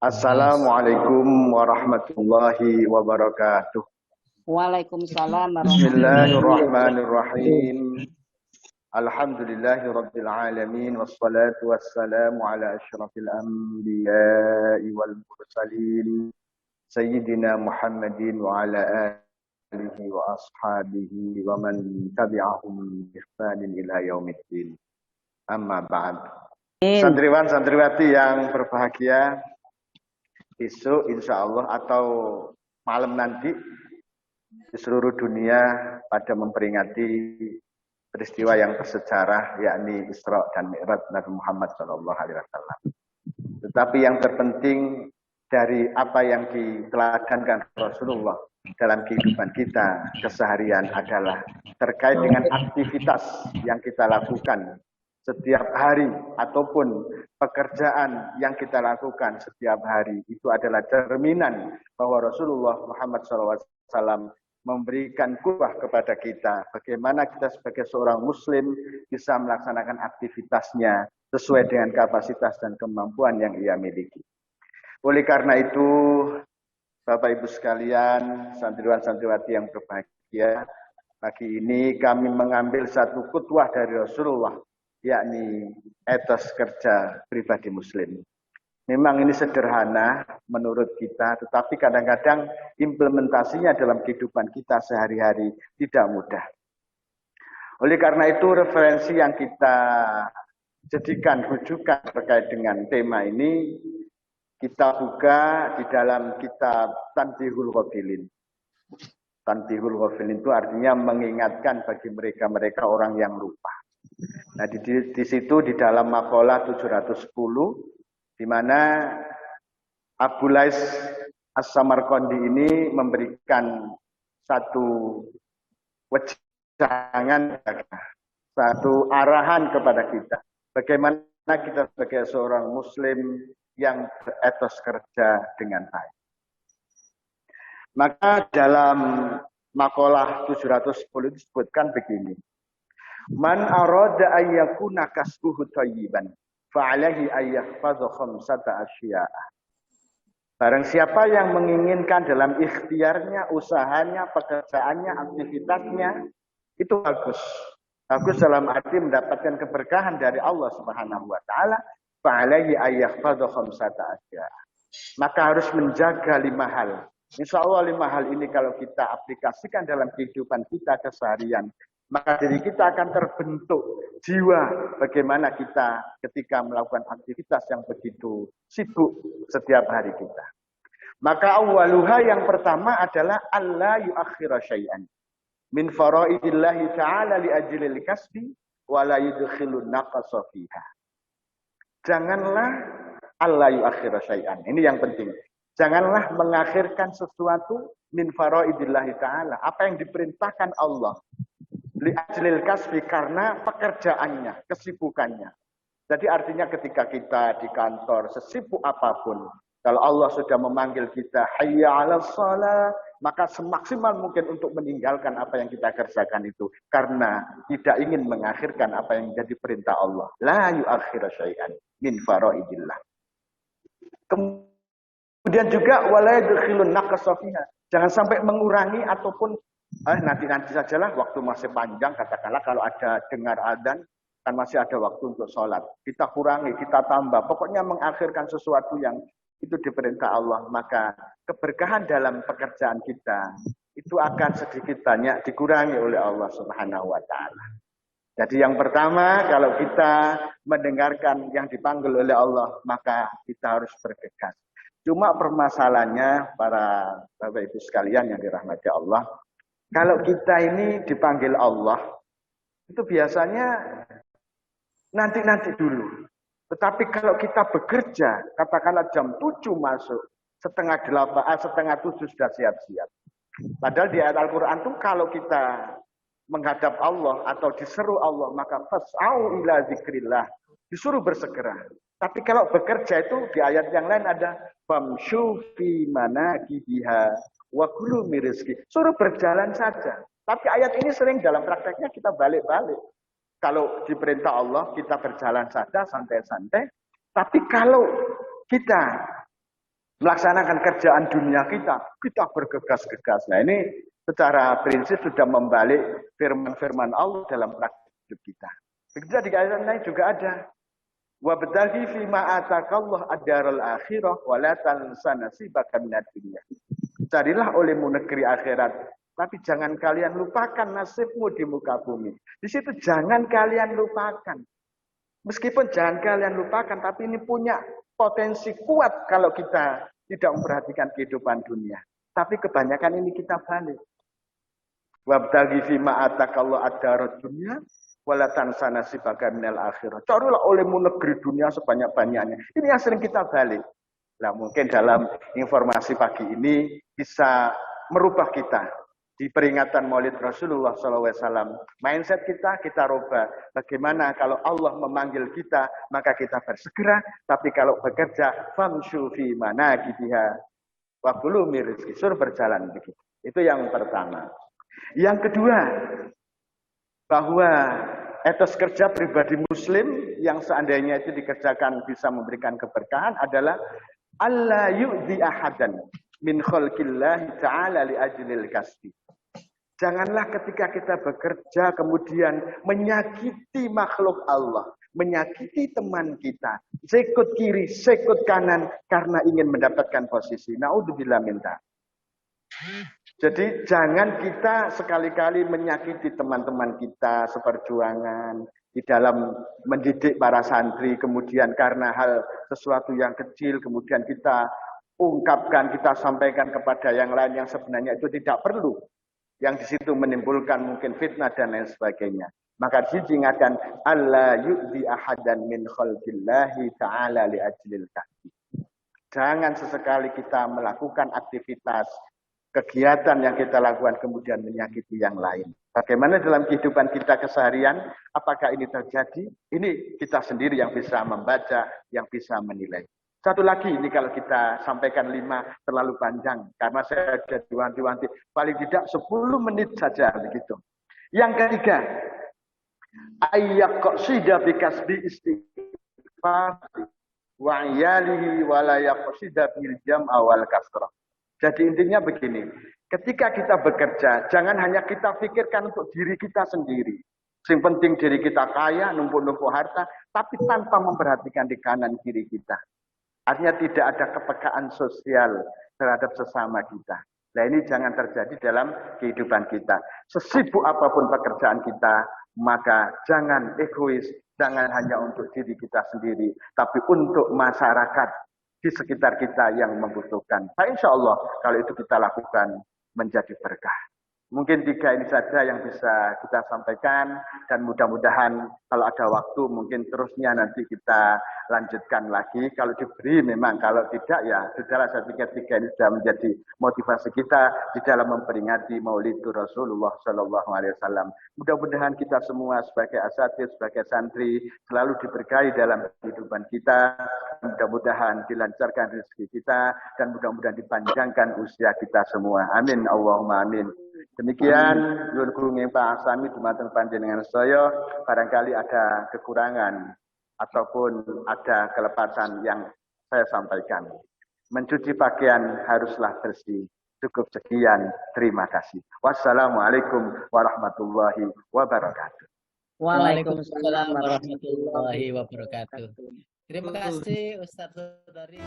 Mas. Assalamualaikum warahmatullahi wabarakatuh. Waalaikumsalam warahmatullahi wabarakatuh. Bismillahirrahmanirrahim. Alhamdulillahi rabbil alamin wassalatu wassalamu ala asyrafil anbiya'i wal mursalin sayyidina Muhammadin wa ala alihi wa ashabihi wa man tabi'ahum bi ihsanin ila yaumiddin. Amma ba'd. Santriwan santriwati yang berbahagia, besok insya Allah atau malam nanti di seluruh dunia pada memperingati peristiwa yang bersejarah, yakni Isra dan Mi'raj Nabi Muhammad SAW. Tetapi yang terpenting dari apa yang diteladankan Rasulullah dalam kehidupan kita keseharian adalah terkait dengan aktivitas yang kita lakukan setiap hari ataupun pekerjaan yang kita lakukan setiap hari. Itu adalah cerminan bahwa Rasulullah Muhammad SAW memberikan qudwah kepada kita bagaimana kita sebagai seorang muslim bisa melaksanakan aktivitasnya sesuai dengan kapasitas dan kemampuan yang ia miliki. Oleh karena itu, Bapak Ibu sekalian, santriwan santriwati yang berbahagia, pagi ini kami mengambil satu qudwah dari Rasulullah, yakni etos kerja pribadi muslim. Memang ini sederhana menurut kita, tetapi kadang-kadang implementasinya dalam kehidupan kita sehari-hari tidak mudah. Oleh karena itu, referensi yang kita jadikan rujukan terkait dengan tema ini, kita buka di dalam kitab Tanbihul Ghafilin. Tanbihul Ghafilin itu artinya mengingatkan bagi mereka-mereka orang yang lupa. Nah, di situ di dalam makalah 710, di mana Abu Lais As-Samarqandi ini memberikan satu wejangan, satu arahan kepada kita. Bagaimana kita sebagai seorang muslim yang beretos kerja dengan baik. Maka dalam makalah 710 disebutkan begini. Man arada ayyakuna kasbuhu thayyiban fa'alaihi ayyahfadhu khamsata asya'a. Barang siapa yang menginginkan dalam ikhtiarnya, usahanya, pekerjaannya, aktivitasnya, itu bagus. Bagus dalam arti mendapatkan keberkahan dari Allah Subhanahu wa taala, fa'alaihi ayyahfadhu khamsata asya'a. Maka harus menjaga 5 hal. Insya Allah 5 hal ini kalau kita aplikasikan dalam kehidupan kita keseharian, maka diri kita akan terbentuk jiwa bagaimana kita ketika melakukan aktivitas yang begitu sibuk setiap hari kita. Maka awaluha yang pertama adalah alla yuakhira syai'an min faraidillahi ta'ala li ajlil kasbi wa la yudkhilun naqasa fiha. Janganlah alla yuakhira syai'an. Ini yang penting. Janganlah mengakhirkan sesuatu min faraidillahi ta'ala. Apa yang diperintahkan Allah. Li'ajlil kasbi, karena pekerjaannya, kesibukannya. Jadi artinya ketika kita di kantor sesibuk apapun, kalau Allah sudah memanggil kita hayya 'alas shalah, maka semaksimal mungkin untuk meninggalkan apa yang kita kerjakan itu karena tidak ingin mengakhirkan apa yang menjadi perintah Allah. La yu'akhir syai'an min faraidillah. Kemudian juga wala yadkhilun naqsa fiha. Jangan sampai mengurangi ataupun nanti sajalah, waktu masih panjang, katakanlah kalau ada dengar adzan kan masih ada waktu untuk sholat, kita kurangi, kita tambah, pokoknya mengakhirkan sesuatu yang itu diperintah Allah, maka keberkahan dalam pekerjaan kita itu akan sedikit banyak dikurangi oleh Allah Subhanahu wa taala. Jadi yang pertama, kalau kita mendengarkan yang dipanggil oleh Allah, maka kita harus bergegas. Cuma permasalahannya para Bapak Ibu sekalian yang dirahmati Allah, kalau kita ini dipanggil Allah, itu biasanya nanti-nanti dulu. Tetapi kalau kita bekerja, katakanlah jam 7 masuk, setengah 7 sudah siap-siap. Padahal di ayat Al-Quran itu kalau kita menghadap Allah atau diseru Allah, maka fas'au ila zikrillah, disuruh bersegera. Tapi kalau bekerja itu di ayat yang lain ada famshu fi manakibiha wa kulu min rizqi, suruh berjalan saja. Tapi ayat ini sering dalam prakteknya kita balik-balik. Kalau diperintah Allah kita berjalan saja santai-santai. Tapi kalau kita melaksanakan kerjaan dunia kita bergegas-gegas. Nah ini secara prinsip sudah membalik firman-firman Allah dalam praktik hidup kita. Begitu di ayat lain juga ada. Wabtaghi fima atakallah ad-daral akhirah wa la tansa nasibaka minad dunya. Carilah olehmu negeri akhirat, tapi jangan kalian lupakan nasibmu di muka bumi. Di situ jangan kalian lupakan. Meskipun jangan kalian lupakan, tapi ini punya potensi kuat kalau kita tidak memperhatikan kehidupan dunia. Tapi kebanyakan ini kita balik. Wabtaghi fima atakallah ad-daral dunya wala tansa nasibaka minal akhirah. Carilah olehmu negeri dunia sebanyak-banyaknya. Ini yang sering kita balik. Nah, mungkin dalam informasi pagi ini bisa merubah kita. Di peringatan Maulid Rasulullah SAW, mindset kita rubah. Bagaimana kalau Allah memanggil kita, maka kita bersegera. Tapi kalau bekerja, famshu fi manakibiha wa kulu min rizqi, suruh berjalan begitu. Itu yang pertama. Yang kedua, bahwa etos kerja pribadi muslim yang seandainya itu dikerjakan bisa memberikan keberkahan adalah alla yu'dhi ahadan min khalqillahi ta'ala li ajlil kasbi. Janganlah ketika kita bekerja kemudian menyakiti makhluk Allah, menyakiti teman kita, sekut kiri, sekut kanan karena ingin mendapatkan posisi. Naudzubillah min dzalik. Jadi jangan kita sekali-kali menyakiti teman-teman kita seperjuangan di dalam mendidik para santri, kemudian karena hal sesuatu yang kecil kemudian kita ungkapkan, kita sampaikan kepada yang lain yang sebenarnya itu tidak perlu, yang di situ menimbulkan mungkin fitnah dan lain sebagainya. Maka diingatkan alla yu'dhi ahadan min khalqillahi ta'ala li ajlil kahfi. Jangan sesekali kita melakukan aktivitas kegiatan yang kita lakukan kemudian menyakiti yang lain. Bagaimana dalam kehidupan kita keseharian, apakah ini terjadi? Ini kita sendiri yang bisa membaca, yang bisa menilai. Satu lagi, ini kalau kita sampaikan 5 terlalu panjang, karena saya sudah diwanti-wanti, paling tidak 10 menit saja begitu. Yang ketiga, ayyaqsida bi kasbi istighfar wa iyalihi wa la yaqsida bil jam'a wal kasrah. Jadi intinya begini, ketika kita bekerja, jangan hanya kita pikirkan untuk diri kita sendiri. Yang penting diri kita kaya, numpuk-numpuk harta, tapi tanpa memperhatikan di kanan kiri kita. Artinya tidak ada kepekaan sosial terhadap sesama kita. Nah ini jangan terjadi dalam kehidupan kita. Sesibuk apapun pekerjaan kita, maka jangan egois, jangan hanya untuk diri kita sendiri, tapi untuk masyarakat di sekitar kita yang membutuhkan. Nah, insya Allah kalau itu kita lakukan menjadi berkah. Mungkin 3 ini saja yang bisa kita sampaikan dan mudah-mudahan kalau ada waktu mungkin terusnya nanti kita lanjutkan lagi. Kalau diberi memang, kalau tidak ya sudahlah. Saya pikir 3 ini sudah menjadi motivasi kita di dalam memperingati Maulid Rasulullah SAW. Mudah-mudahan kita semua sebagai asatidz, sebagai santri selalu diberkahi dalam kehidupan kita. Mudah-mudahan dilancarkan rezeki kita dan mudah-mudahan dipanjangkan usia kita semua. Amin. Allahumma amin. Demikian Yun Kurungi Pak Asami dumateng panjenengan saya, barangkali ada kekurangan ataupun ada kelepasan yang saya sampaikan. Mencuci pakaian haruslah bersih. Cukup sekian, terima kasih. Wassalamualaikum warahmatullahi wabarakatuh. Waalaikumsalam warahmatullahi wabarakatuh. Terima kasih Ustadz Saudari.